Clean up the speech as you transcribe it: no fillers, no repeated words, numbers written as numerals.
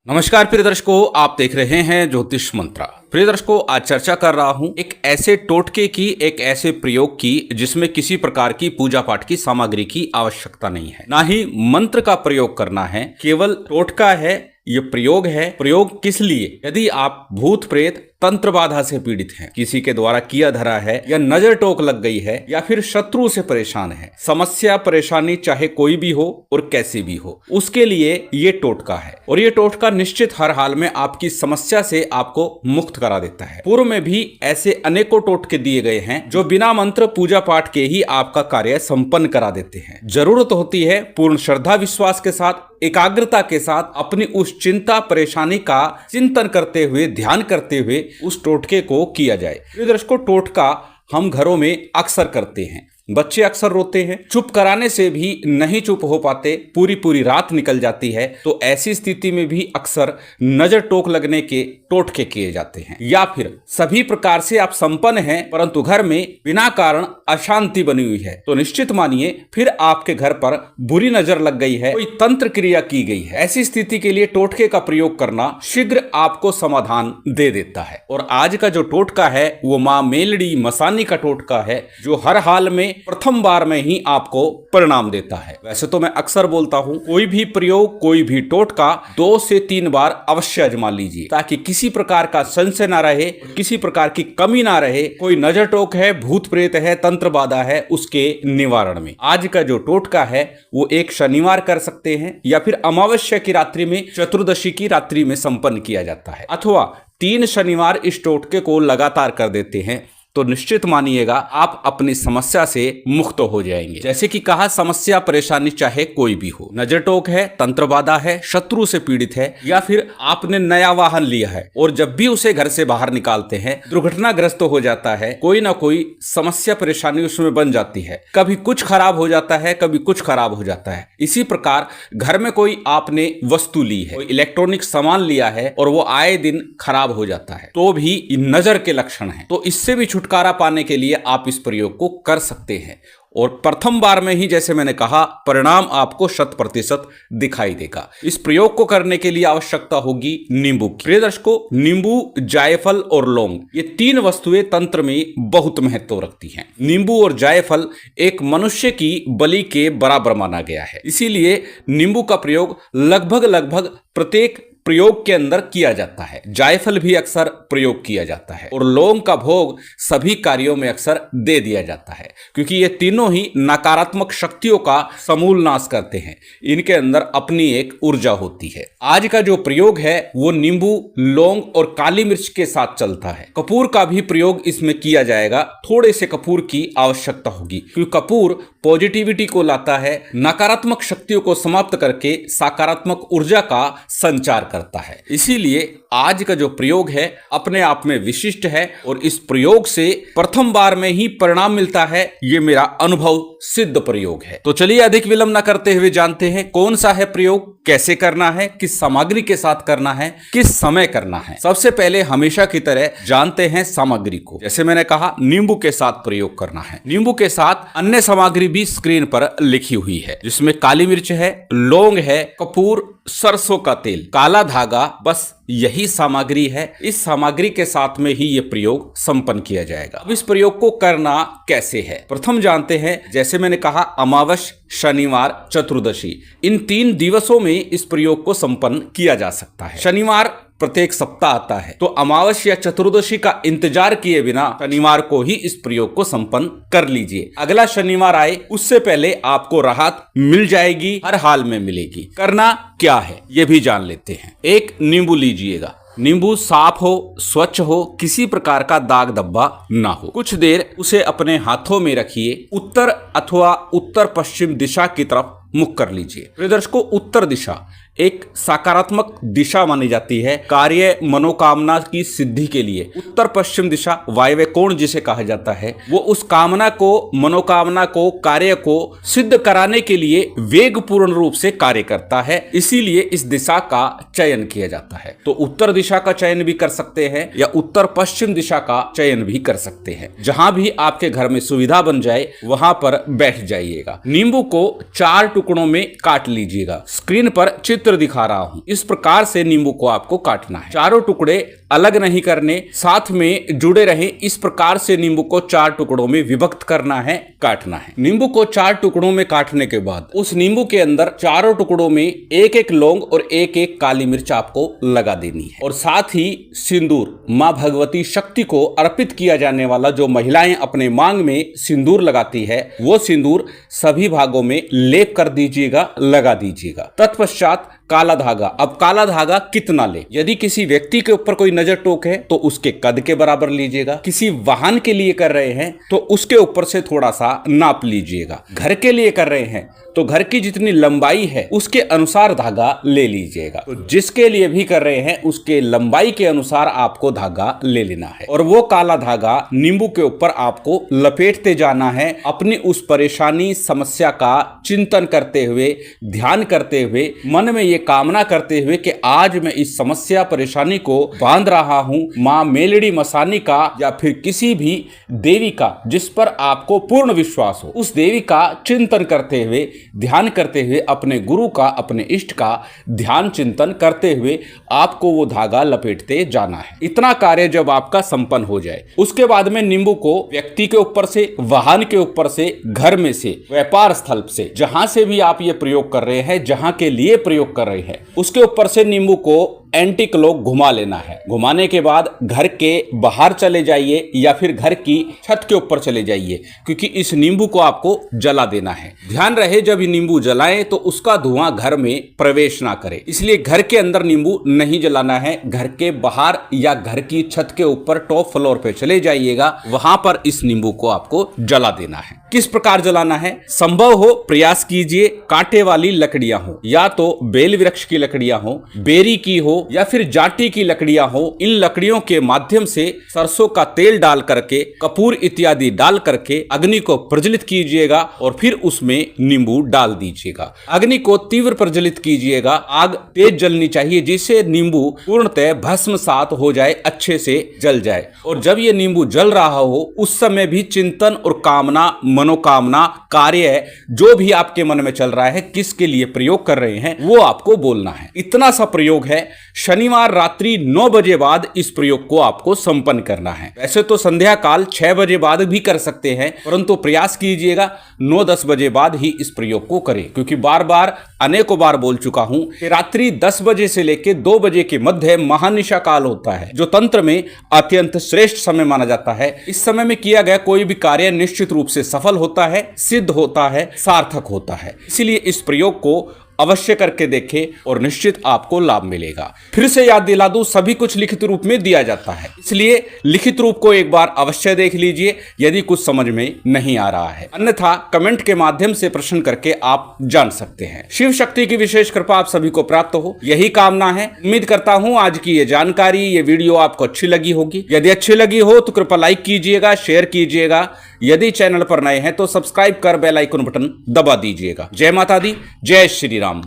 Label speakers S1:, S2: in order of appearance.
S1: नमस्कार प्रिय दर्शकों, आप देख रहे हैं ज्योतिष मंत्रा। प्रिय दर्शकों, आज चर्चा कर रहा हूं एक ऐसे टोटके की, एक ऐसे प्रयोग की जिसमें किसी प्रकार की पूजा पाठ की सामग्री की आवश्यकता नहीं है, ना ही मंत्र का प्रयोग करना है। केवल टोटका है, ये प्रयोग है। प्रयोग किस लिए? यदि आप भूत प्रेत तंत्र बाधा से पीड़ित हैं, किसी के द्वारा किया धरा है, या नजर टोक लग गई है, या फिर शत्रु से परेशान है, समस्या परेशानी चाहे कोई भी हो और कैसी भी हो, उसके लिए ये टोटका है। और ये टोटका निश्चित हर हाल में आपकी समस्या से आपको मुक्त करा देता है। पूर्व में भी ऐसे अनेकों टोटके दिए गए हैं जो बिना मंत्र पूजा पाठ के ही आपका कार्य संपन्न करा देते हैं। जरूरत होती है पूर्ण श्रद्धा विश्वास के साथ, एकाग्रता के साथ अपनी उस चिंता परेशानी का चिंतन करते हुए, ध्यान करते हुए उस टोटके को किया जाए। प्रिय दर्शकों, टोटका हम घरों में अक्सर करते हैं। बच्चे अक्सर रोते हैं, चुप कराने से भी नहीं चुप हो पाते, पूरी पूरी रात निकल जाती है। तो ऐसी स्थिति में भी अक्सर नजर टोक लगने के टोटके किए जाते हैं। या फिर सभी प्रकार से आप संपन्न हैं परंतु घर में बिना कारण अशांति बनी हुई है, तो निश्चित मानिए फिर आपके घर पर बुरी नजर लग गई है, कोई तंत्र क्रिया की गई है। ऐसी स्थिति के लिए टोटके का प्रयोग करना शीघ्र आपको समाधान दे देता है। और आज का जो टोटका है वो मां मेलड़ी मसानी का टोटका है, जो हर हाल में प्रथम बार में ही आपको परिणाम देता है। वैसे तो मैं अक्सर बोलता हूं, कोई भी प्रयोग, कोई भी टोटका 2 से 3 बार अवश्य आजमा लीजिए, ताकि किसी प्रकार का संशय ना रहे, किसी प्रकार की कमी ना रहे। कोई नजर टोक है, भूत प्रेत है, तंत्र बाधा है, उसके निवारण में आज का जो टोटका है वो एक शनिवार कर सकते हैं, या फिर अमावस्या की रात्रि में, चतुर्दशी की रात्रि में संपन्न किया जाता है, अथवा 3 शनिवार इस टोटके को लगातार कर देते हैं, तो निश्चित मानिएगा आप अपनी समस्या से मुक्त हो जाएंगे। जैसे कि कहा, समस्या परेशानी चाहे कोई भी हो, नजर टोक है, तंत्र बाधा है, शत्रु से पीड़ित है, या फिर आपने नया वाहन लिया है और जब भी उसे घर से बाहर निकालते हैं दुर्घटनाग्रस्त हो जाता है, कोई ना कोई समस्या परेशानी उसमें बन जाती है। कभी कुछ खराब हो जाता है, कभी कुछ खराब हो जाता है। इसी प्रकार घर में कोई आपने वस्तु ली है, कोई इलेक्ट्रॉनिक सामान लिया है और वो आए दिन खराब हो जाता है, तो भी नजर के लक्षण है। तो इससे भी छुटकारा पाने के लिए आप इस प्रयोग को कर सकते हैं। और प्रथम बार में ही, जैसे मैंने कहा, परिणाम आपको 100% दिखाई देगा। इस प्रयोग को करने के लिए आवश्यकता होगी नींबू की। प्रिय दर्शकों, नींबू, जायफल और लौंग, ये 3 वस्तुएं तंत्र में बहुत महत्व रखती हैं। नींबू और जायफल एक मनुष्य की बलि के बराबर माना गया है, इसीलिए नींबू का प्रयोग लगभग प्रत्येक प्रयोग के अंदर किया जाता है। जायफल भी अक्सर प्रयोग किया जाता है और लौंग का भोग सभी कार्यों में अक्सर दे दिया जाता है, क्योंकि ये तीनों ही नकारात्मक शक्तियों का समूल नाश करते हैं। इनके अंदर अपनी एक ऊर्जा होती है। आज का जो प्रयोग है वो नींबू, लौंग और काली मिर्च के साथ चलता है। कपूर का भी प्रयोग इसमें किया जाएगा। थोड़े से कपूर की आवश्यकता होगी, क्योंकि कपूर पॉजिटिविटी को लाता है, नकारात्मक शक्तियों को समाप्त करके सकारात्मक ऊर्जा का संचार करता है। इसीलिए आज का जो प्रयोग है अपने आप में विशिष्ट है और इस प्रयोग से प्रथम बार में ही परिणाम मिलता है। ये मेरा अनुभव सिद्ध प्रयोग है। तो चलिए अधिक विलंब न करते हुए जानते हैं कौन सा है प्रयोग, कैसे करना है, किस सामग्री के साथ करना है, किस समय करना है। सबसे पहले हमेशा की तरह जानते हैं सामग्री को। जैसे मैंने कहा, नींबू के साथ प्रयोग करना है। नींबू के साथ अन्य सामग्री भी स्क्रीन पर लिखी हुई है, जिसमें काली मिर्च है, लौंग है, कपूर, सरसों का तेल, काला धागा, बस यही सामग्री है। इस सामग्री के साथ में ही ये प्रयोग संपन्न किया जाएगा। अब इस प्रयोग को करना कैसे है, प्रथम जानते हैं। जैसे मैंने कहा, अमावस, शनिवार, चतुर्दशी, इन 3 दिवसों में इस प्रयोग को संपन्न किया जा सकता है। शनिवार प्रत्येक सप्ताह आता है, तो अमावस्या या चतुर्दशी का इंतजार किए बिना शनिवार को ही इस प्रयोग को संपन्न कर लीजिए। अगला शनिवार आए उससे पहले आपको राहत मिल जाएगी, हर हाल में मिलेगी। करना क्या है ये भी जान लेते हैं। एक नींबू लीजिएगा। नींबू साफ हो, स्वच्छ हो, किसी प्रकार का दाग धब्बा ना हो। कुछ देर उसे अपने हाथों में रखिए, उत्तर अथवा उत्तर पश्चिम दिशा की तरफ मुख कर लीजिए। प्रिय दर्शकों, उत्तर दिशा एक सकारात्मक दिशा मानी जाती है कार्य मनोकामना की सिद्धि के लिए। उत्तर पश्चिम दिशा वायव्य कोण जिसे कहा जाता है, वो उस कामना को, मनोकामना को, कार्य को सिद्ध कराने के लिए वेगपूर्ण रूप से कार्य करता है। इसीलिए इस दिशा का चयन किया जाता है। तो उत्तर दिशा का चयन भी कर सकते हैं या उत्तर पश्चिम दिशा का चयन भी कर सकते हैं। जहां भी आपके घर में सुविधा बन जाए वहां पर बैठ जाइएगा। नींबू को 4 टुकड़ों में काट लीजिएगा। स्क्रीन पर चित्र चित्र दिखा रहा हूं, इस प्रकार से नींबू को आपको काटना है। चारों टुकड़े अलग नहीं करने, साथ में जुड़े रहे, इस प्रकार से नींबू को 4 टुकड़ों में विभक्त करना है, काटना है। नींबू को 4 टुकड़ों में काटने के बाद उस नींबू के अंदर चारों टुकड़ों में एक एक लौंग और एक एक काली मिर्च आपको लगा देनी है। और साथ ही सिंदूर, मां भगवती शक्ति को अर्पित किया जाने वाला जो महिलाएं अपने मांग में सिंदूर लगाती है, वो सिंदूर सभी भागों में लेप कर दीजिएगा, लगा दीजिएगा। तत्पश्चात काला धागा। अब काला धागा कितना ले? यदि किसी व्यक्ति के ऊपर कोई नजर टोक है तो उसके कद के बराबर लीजिएगा। किसी वाहन के लिए कर रहे हैं तो उसके ऊपर से थोड़ा सा नाप लीजिएगा। घर के लिए कर रहे हैं तो घर की जितनी लंबाई है उसके अनुसार धागा ले लीजिएगा। तो जिसके लिए भी कर रहे हैं उसके लंबाई के अनुसार आपको धागा ले लेना है और वो काला धागा नींबू के ऊपर आपको लपेटते जाना है, अपनी उस परेशानी समस्या का चिंतन करते हुए, ध्यान करते हुए, मन में ये कामना करते हुए कि आज मैं इस समस्या परेशानी को बांध रहा हूं मां मेलड़ी मसानी का या फिर किसी भी देवी का जिस पर आपको पूर्ण विश्वास हो, उस देवी का चिंतन करते हुए, ध्यान करते हुए, अपने गुरु का, अपने इष्ट का ध्यान चिंतन करते हुए आपको वो धागा लपेटते जाना है। इतना कार्य जब आपका संपन्न हो जाए उसके बाद में नींबू को व्यक्ति के ऊपर से, वाहन के ऊपर से, घर में से, व्यापार स्थल से, जहां से भी आप ये प्रयोग कर रहे हैं, जहां के लिए प्रयोग कर रहे हैं, उसके ऊपर से नींबू को एंटी क्लॉक घुमा लेना है। घुमाने के बाद घर के बाहर चले जाइए या फिर घर की छत के ऊपर चले जाइए, क्योंकि इस नींबू को आपको जला देना है। ध्यान रहे जब ये नींबू जलाएं तो उसका धुआं घर में प्रवेश ना करे, इसलिए घर के अंदर नींबू नहीं जलाना है। घर के बाहर या घर की छत के ऊपर टॉप फ्लोर पे चले जाइएगा, वहां पर इस नींबू को आपको जला देना है। किस प्रकार जलाना है? संभव हो प्रयास कीजिए कांटे वाली लकड़ियां हो, या तो बेल वृक्ष की लकड़ियां हो, बेरी की हो या फिर जाटी की लकड़ियां हो। इन लकड़ियों के माध्यम से सरसों का तेल डाल करके, कपूर इत्यादि डाल करके अग्नि को प्रज्वलित कीजिएगा और फिर उसमें नींबू डाल दीजिएगा। अग्नि को तीव्र प्रज्वलित कीजिएगा, आग तेज जलनी चाहिए जिससे नींबू पूर्णतः भस्मसात हो जाए, अच्छे से जल जाए। और जब ये नींबू जल रहा हो उस समय भी चिंतन और कामना, मनोकामना, कार्य जो भी आपके मन में चल रहा है, किसके लिए प्रयोग कर रहे हैं, वो आपको बोलना है। इतना सा प्रयोग है। शनिवार रात्रि 9 बजे बाद इस प्रयोग को आपको संपन्न करना है। वैसे तो संध्या काल 6 बजे बाद भी कर सकते हैं, परंतु प्रयास कीजिएगा 9-10 बजे बाद ही इस प्रयोग को करें, क्योंकि बार बार अनेकों बार बोल चुका हूं कि रात्रि 10 बजे से लेकर 2 बजे के मध्य महानिशा काल होता है, जो तंत्र में अत्यंत श्रेष्ठ समय माना जाता है। इस समय में किया गया कोई भी कार्य निश्चित रूप से सफल होता है, सिद्ध होता है, सार्थक होता है। इसलिए इस प्रयोग को अवश्य करके देखें और निश्चित आपको लाभ मिलेगा। फिर से याद दिला दूं, सभी कुछ लिखित रूप में दिया जाता है, इसलिए लिखित रूप को एक बार अवश्य देख लीजिए यदि कुछ समझ में नहीं आ रहा है। अन्यथा कमेंट के माध्यम से प्रश्न करके आप जान सकते हैं। शिव शक्ति की विशेष कृपा आप सभी को प्राप्त हो, यही कामना है। उम्मीद करता हूं आज की ये जानकारी, ये वीडियो आपको अच्छी लगी होगी। यदि अच्छी लगी हो तो कृपया लाइक कीजिएगा, शेयर कीजिएगा। यदि चैनल पर नए हैं तो सब्सक्राइब कर बेल आइकन बटन दबा दीजिएगा। जय माता दी, जय श्री राम।